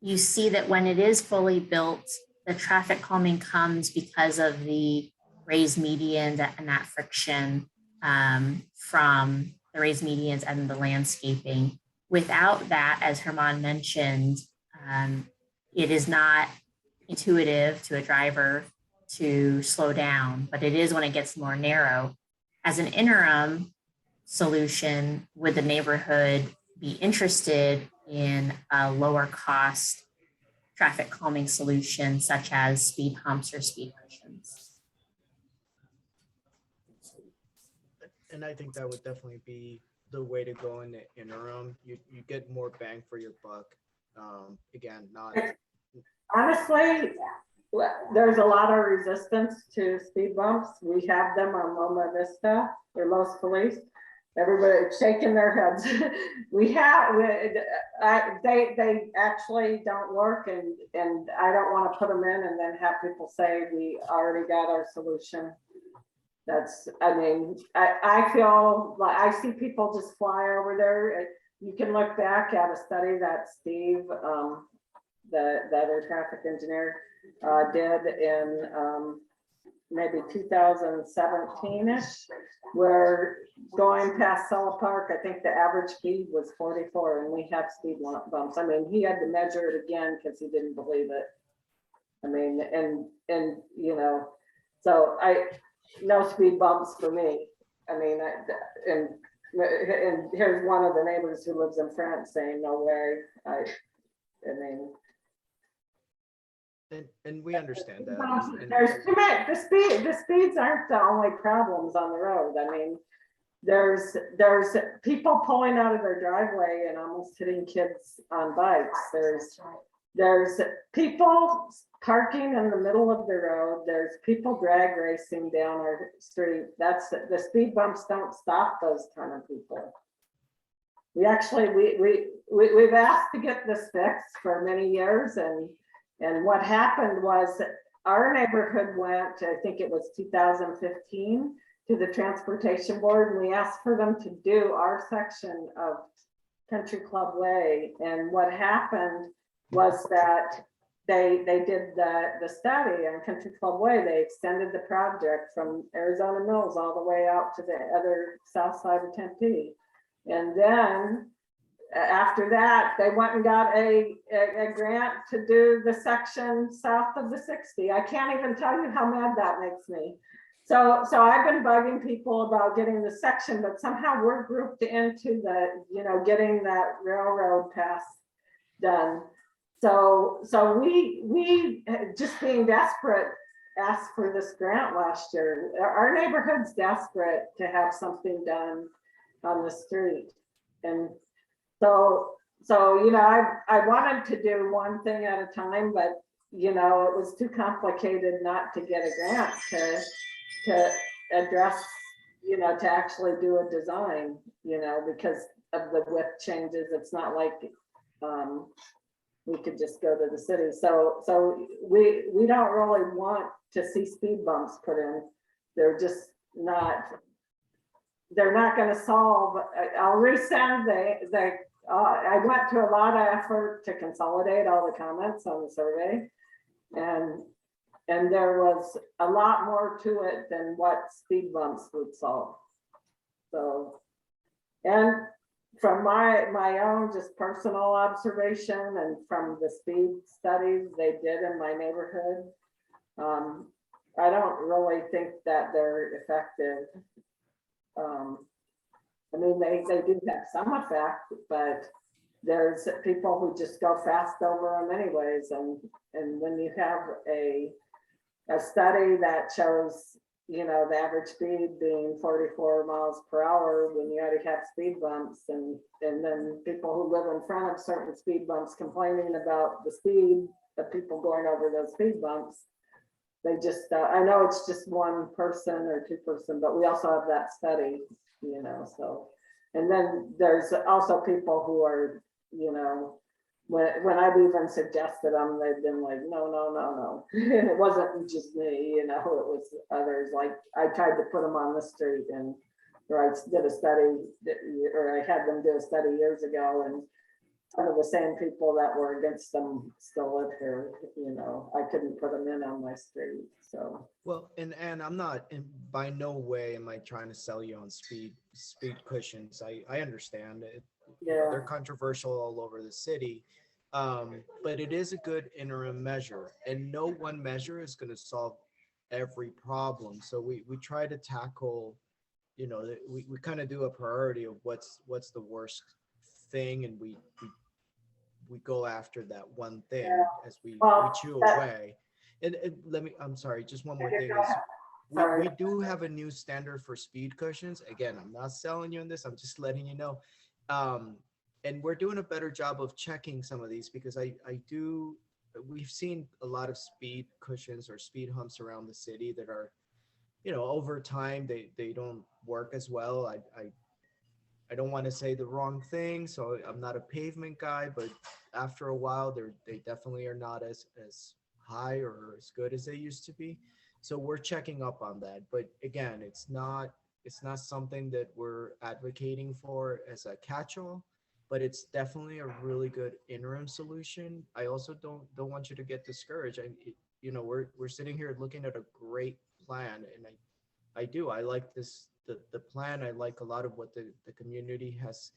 you see that when it is fully built, the traffic calming comes because of the raised medians and that friction from the raised medians and the landscaping. Without that, as Herman mentioned, it is not intuitive to a driver to slow down, but it is when it gets more narrow. As an interim solution, would the neighborhood be interested in a lower cost traffic calming solution such as speed humps or speed cushions? And I think that would definitely be the way to go in the interim. You get more bang for your buck. Again, not Honestly, there's a lot of resistance to speed bumps. We have them on Loma Vista or Los Feliz. Everybody's shaking their heads. They actually don't work, and I don't want to put them in and then have people say we already got our solution. I feel like I see people just fly over there. You can look back at a study that Steve, the other traffic engineer, did in maybe 2017-ish, where going past Sella Park, I think the average speed was 44, and we have speed bumps. I mean, he had to measure it again because he didn't believe it. I mean, and you know, so no speed bumps for me. I mean, and here's one of the neighbors who lives in France saying, no way. I mean, and we understand that. There's too many. The speeds aren't the only problems on the road. I mean, there's people pulling out of their driveway and almost hitting kids on bikes. There's people parking in the middle of the road. There's people drag racing down our street. That's the speed bumps don't stop those kind of people. We actually we've asked to get this fixed for many years, and what happened was our neighborhood went, I think it was 2015, to the transportation board, and we asked for them to do our section of Country Club Way. And what happened was that they did the study on Country Club Way. They extended the project from Arizona Mills all the way out to the other south side of Tempe. And then after that, they went and got a grant to do the section south of the 60. I can't even tell you how mad that makes me. So I've been bugging people about getting the section, but somehow we're grouped into the, getting that railroad pass done. So we just being desperate asked for this grant last year. Our neighborhood's desperate to have something done on the street. And so I wanted to do one thing at a time, but it was too complicated not to get a grant to address, to actually do a design, because of the width changes. It's not like we could just go to the city. So we don't really want to see speed bumps put in. They're just not. They're not going to solve. I'll resend I went to a lot of effort to consolidate all the comments on the survey, and there was a lot more to it than what speed bumps would solve. So, and from my own just personal observation and from the speed studies they did in my neighborhood, I don't really think that they're effective. I mean, they do have some effect, but there's people who just go fast over them anyways. And when you have a study that shows, the average speed being 44 miles per hour when you already have speed bumps, and then people who live in front of certain speed bumps complaining about the speed of people going over those speed bumps. They just, I know it's just one person or two person, but we also have that study, so. And then there's also people who are, when I've even suggested them, they've been like, no. And it wasn't just me, it was others. Like I tried to put them on the street, and or I did a study, or I had them do a study years ago, and some of the same people that were against them still live here, you know, I couldn't put them in on my street, so. Well, and I'm not, in by no way am I trying to sell you on speed cushions. I understand it. You know, Yeah. they're controversial all over the city. But it is a good interim measure, and no one measure is going to solve every problem. So we try to tackle, you know, we kind of do a priority of what's the worst thing, and we go after that one thing as we chew away. And let me, I'm sorry, just one more thing is we do have a new standard for speed cushions. Again, I'm not selling you on this, I'm just letting you know. And we're doing a better job of checking some of these, because we've seen a lot of speed cushions or speed humps around the city that are, you know, over time, they don't work as well. I don't want to say the wrong thing, so I'm not a pavement guy, but after a while, they definitely are not as high or as good as they used to be. So we're checking up on that. But again, it's not something that we're advocating for as a catch-all, but it's definitely a really good interim solution. I also don't want you to get discouraged. You know, we're sitting here looking at a great plan, and I like this. The plan, I like a lot of what the community has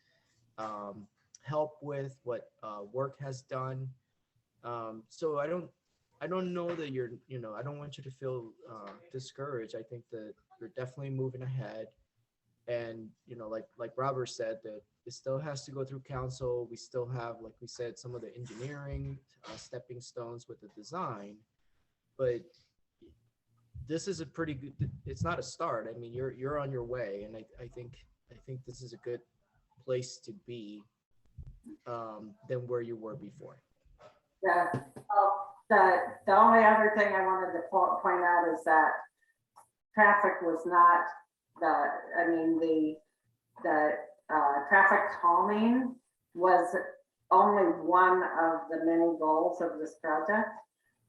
helped with, what work has done. So I don't know that you're, you know, I don't want you to feel discouraged. I think that you're definitely moving ahead. And, you know, like Robert said, that it still has to go through council. We still have, like we said, some of the engineering stepping stones with the design, but this is a pretty good, it's not a start. I mean, you're on your way, and I think this is a good place to be than where you were before. Yeah, the only other thing I wanted to point out is that traffic was not the traffic calming was only one of the many goals of this project.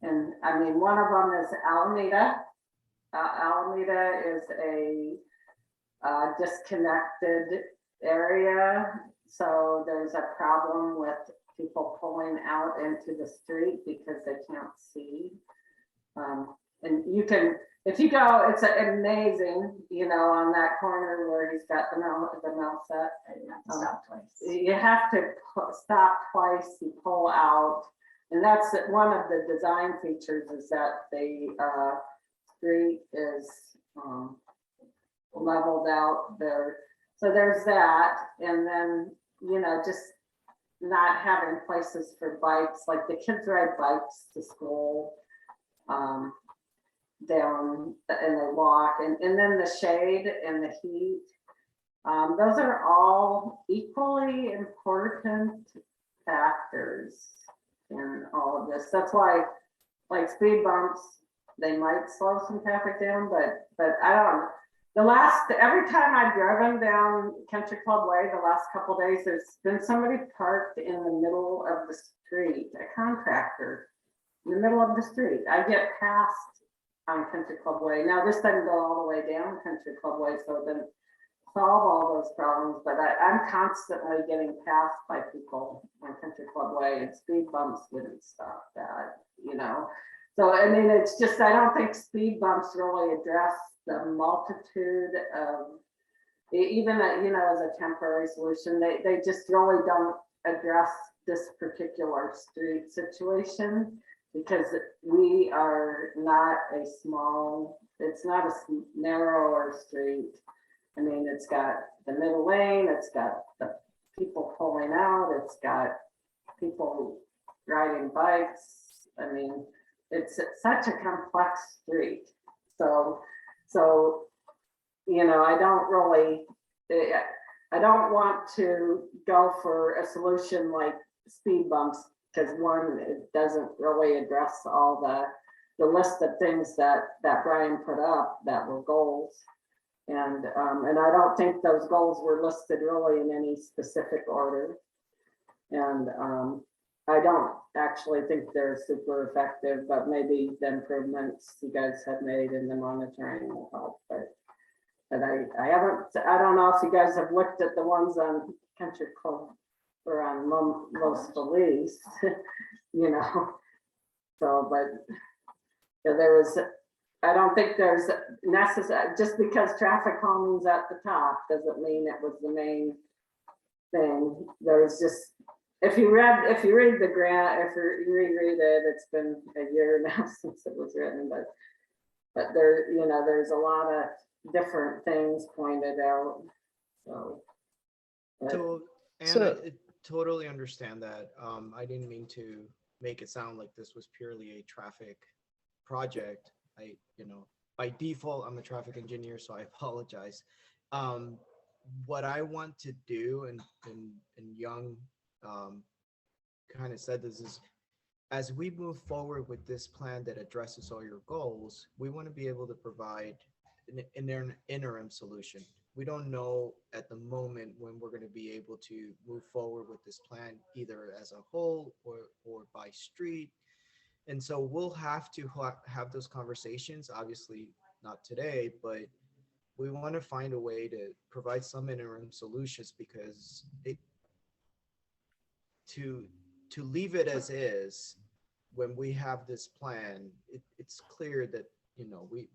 And I mean, one of them is Alameda. Alameda is a disconnected area. So there's a problem with people pulling out into the street because they can't see. And you can, if you go, it's amazing, you know, on that corner where he's got the mail set. Stop twice. You have to stop twice, you pull out. And that's one of the design features, is that the street is leveled out there. So there's that. And then, you know, just not having places for bikes, like the kids ride bikes to school down, and they walk, and then the shade and the heat. Those are all equally important factors in all of this. That's why, like, speed bumps, they might slow some traffic down, but I don't. Every time I've driven down Country Club Way the last couple days, there's been somebody parked in the middle of the street, a contractor in the middle of the street. I get past on Country Club Way. Now this doesn't go all the way down Country Club Way, so it doesn't solve all those problems, but I'm constantly getting passed by people on Country Club Way, and speed bumps wouldn't stop that, you know? So, I mean, it's just, I don't think speed bumps really address the multitude of, even, you know, as a temporary solution, they just really don't address this particular street situation, because we are not a small, it's not a narrower street. I mean, it's got the middle lane, it's got the people pulling out, it's got people riding bikes. I mean, it's such a complex street. So, you know, I don't want to go for a solution like speed bumps, because one, it doesn't really address all the list of things that Brian put up that were goals. And I don't think those goals were listed really in any specific order. And I don't actually think they're super effective, but maybe the improvements you guys have made in the monitoring will help. But But I don't know if you guys have looked at the ones on Country Club or on Los Feliz, you know. So, but yeah, I don't think there's necessary, just because traffic calming's at the top doesn't mean it was the main thing. There's just, if you read the grant, if you reread it, it's been a year now since it was written, but there, you know, there's a lot of different things pointed out. So. And I totally understand that. I didn't mean to make it sound like this was purely a traffic project. By default, I'm a traffic engineer, so I apologize. What I want to do, and Young kind of said this, is as we move forward with this plan that addresses all your goals, we want to be able to provide an interim solution. We don't know at the moment when we're going to be able to move forward with this plan, either as a whole or by street. And so we'll have to have those conversations, obviously not today, but we want to find a way to provide some interim solutions, because to leave it as is, when we have this plan, it's clear that, you know, we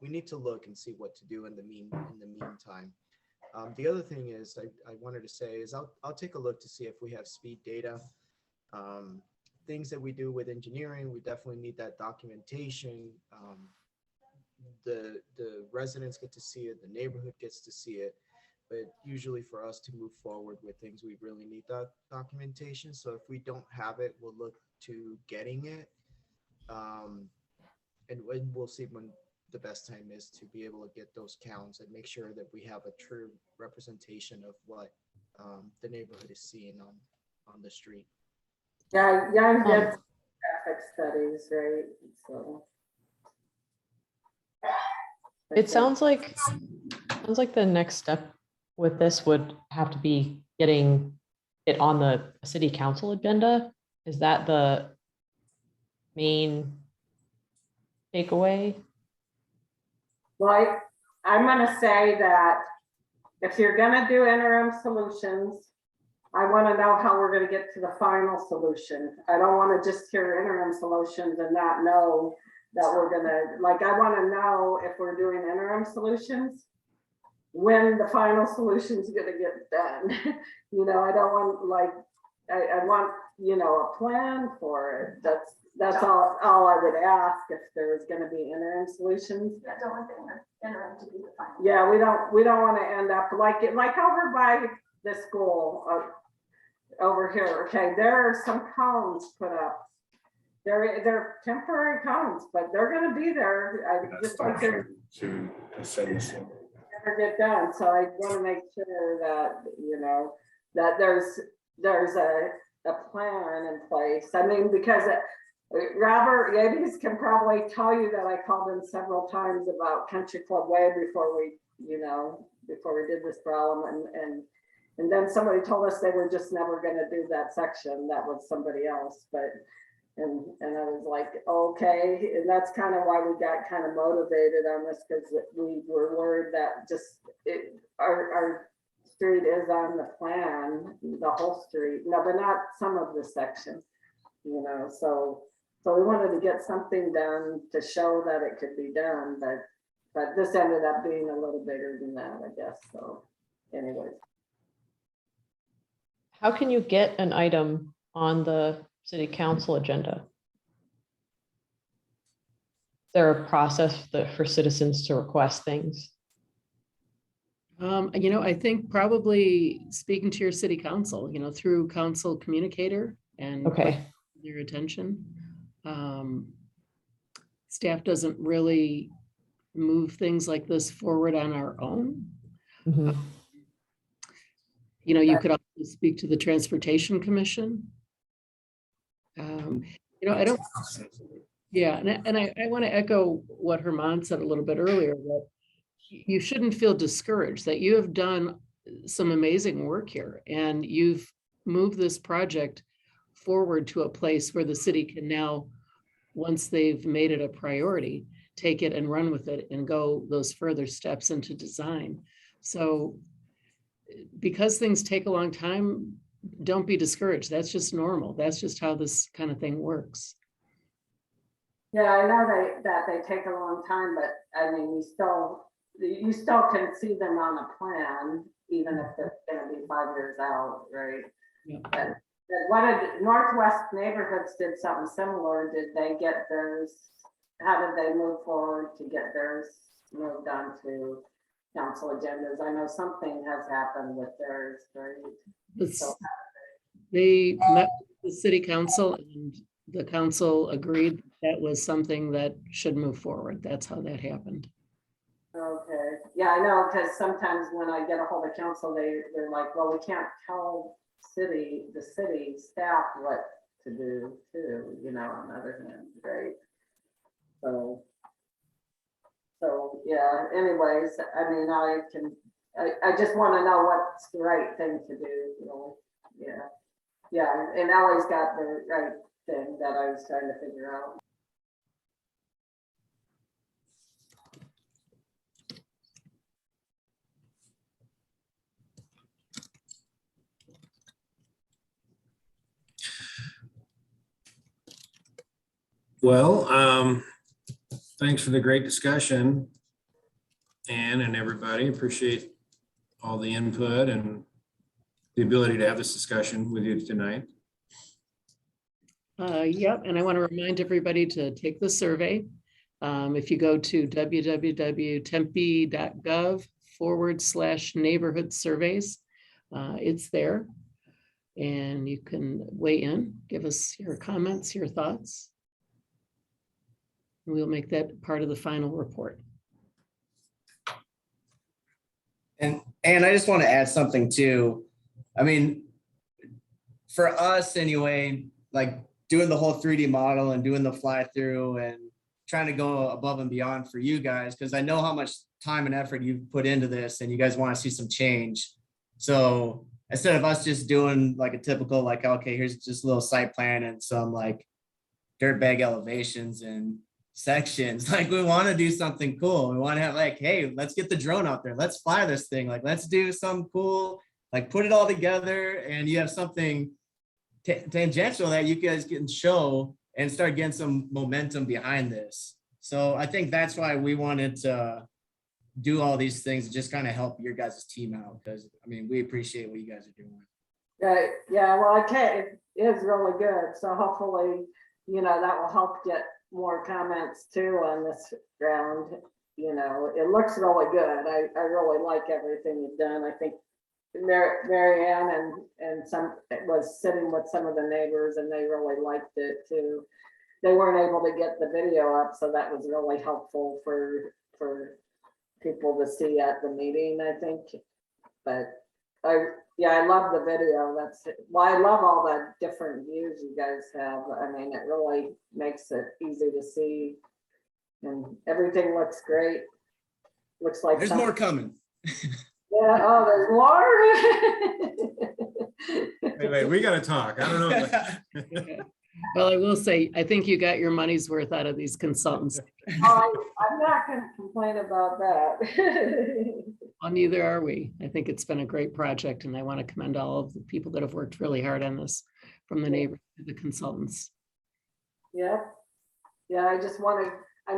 need to look and see what to do in the meantime. The other thing is I wanted to say is I'll take a look to see if we have speed data. Things that we do with engineering, we definitely need that documentation. The residents get to see it, the neighborhood gets to see it, but usually for us to move forward with things, we really need that documentation. So if we don't have it, we'll look to getting it. And we'll see when the best time is to be able to get those counts and make sure that we have a true representation of what the neighborhood is seeing on the street. Yeah, Young did traffic studies, right? So. It sounds like the next step with this would have to be getting it on the city council agenda. Is that the main takeaway? Well, I'm gonna say that if you're gonna do interim solutions, I want to know how we're going to get to the final solution. I don't want to just hear interim solutions and not know that we're going to, like, I want to know if we're doing interim solutions, when the final solution is going to get done. You know, I don't want, like, I want, you know, a plan for it. That's all I would ask if there was going to be interim solutions. I don't want the interim to be the final. Yeah, we don't want to end up like over by the school over here. Okay, there are some cones put up. They're temporary cones, but they're going to be there. I just like to send this in. never get done. So I want to make sure that, you know, that there's a plan in place. I mean, because Robert Yates can probably tell you that I called him several times about Country Club Way before we did this problem, and then somebody told us they were just never going to do that section. That was somebody else, but and I was like, okay, and that's kind of why we got kind of motivated on this, because we were worried that just our street is on the plan, the whole street, no, but not some of the section, you know. So we wanted to get something done to show that it could be done, but this ended up being a little bigger than that, I guess. So anyways. How can you get an item on the city council agenda? Is there a process for citizens to request things? You know, I think probably speaking to your city council, you know, through council communicator and Okay. their attention. Staff doesn't really move things like this forward on our own. Mhm. You know, you could also speak to the Transportation Commission. You know, I don't, yeah, and I want to echo what Herman said a little bit earlier, that you shouldn't feel discouraged, that you have done some amazing work here and you've moved this project forward to a place where the city can now, once they've made it a priority, take it and run with it and go those further steps into design. So because things take a long time, don't be discouraged. That's just normal. That's just how this kind of thing works. Yeah, I know that they take a long time, but I mean, you still can see them on a plan, even if it's gonna be 5 years out, right? Yeah. But what did Northwest Neighborhoods did something similar? Did they get theirs? How did they move forward to get theirs moved on to council agendas? I know something has happened with theirs, right? They met with the city council and the council agreed that was something that should move forward. That's how that happened. Okay, yeah, I know, because sometimes when I get a hold of council, they're like, well, we can't tell the city staff what to do too, you know, on the other hand, right? So yeah, anyways, I mean, I just want to know what's the right thing to do, you know? Yeah, and Ellie's got the right thing that I was trying to figure out. Well, thanks for the great discussion, Ann and everybody. Appreciate all the input and the ability to have this discussion with you tonight. Yep, and I want to remind everybody to take the survey. If you go to www.tempe.gov/neighborhood surveys, it's there. And you can weigh in, give us your comments, your thoughts. We'll make that part of the final report. And I just want to add something too. I mean, for us anyway, like doing the whole 3D model and doing the fly through and trying to go above and beyond for you guys, because I know how much time and effort you've put into this and you guys want to see some change. So instead of us just doing like a typical, like, okay, here's just a little site plan and some like dirtbag elevations and sections, like we want to do something cool. We want to have like, hey, let's get the drone out there. Let's fly this thing. Like, let's do some cool, like put it all together and you have something tangential that you guys can show and start getting some momentum behind this. So I think that's why we wanted to do all these things and just kind of help your guys' team out, because I mean, we appreciate what you guys are doing. Yeah, well, it is really good. So hopefully, you know, that will help get more comments too on this round. You know, it looks really good. I really like everything you've done. I think Mary Ann and some was sitting with some of the neighbors and they really liked it too. They weren't able to get the video up, so that was really helpful for people to see at the meeting, I think. But I love the video. That's why I love all the different views you guys have. I mean, it really makes it easy to see and everything looks great. Looks like there's more coming. Yeah, oh, there's more. Wait, we got to talk. I don't know. Well, I will say, I think you got your money's worth out of these consultants. I'm not going to complain about that. Well, neither are we. I think it's been a great project and I want to commend all of the people that have worked really hard on this, from the neighbors to the consultants. Yeah, I'm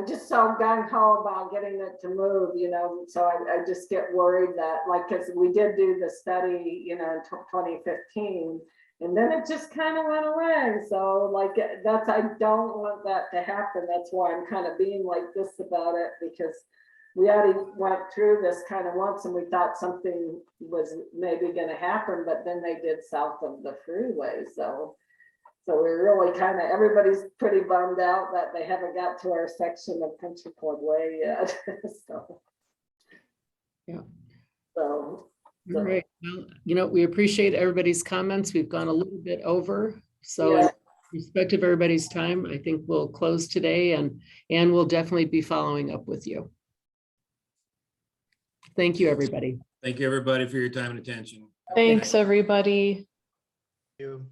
just so gung-ho about getting it to move, you know, so I just get worried that, like, because we did do the study, you know, in 2015, and then it just kind of went away. So like, I don't want that to happen. That's why I'm kind of being like this about it, because we already went through this kind of once and we thought something was maybe going to happen, but then they did south of the freeway. So we're really kind of, everybody's pretty bummed out that they haven't got to our section of Country Club Way yet. Yeah. So. All right. Well, you know, we appreciate everybody's comments. We've gone a little bit over. So Yeah. Respect of everybody's time, I think we'll close today and we'll definitely be following up with you. Thank you, everybody. Thank you, everybody, for your time and attention. Thanks, everybody. You.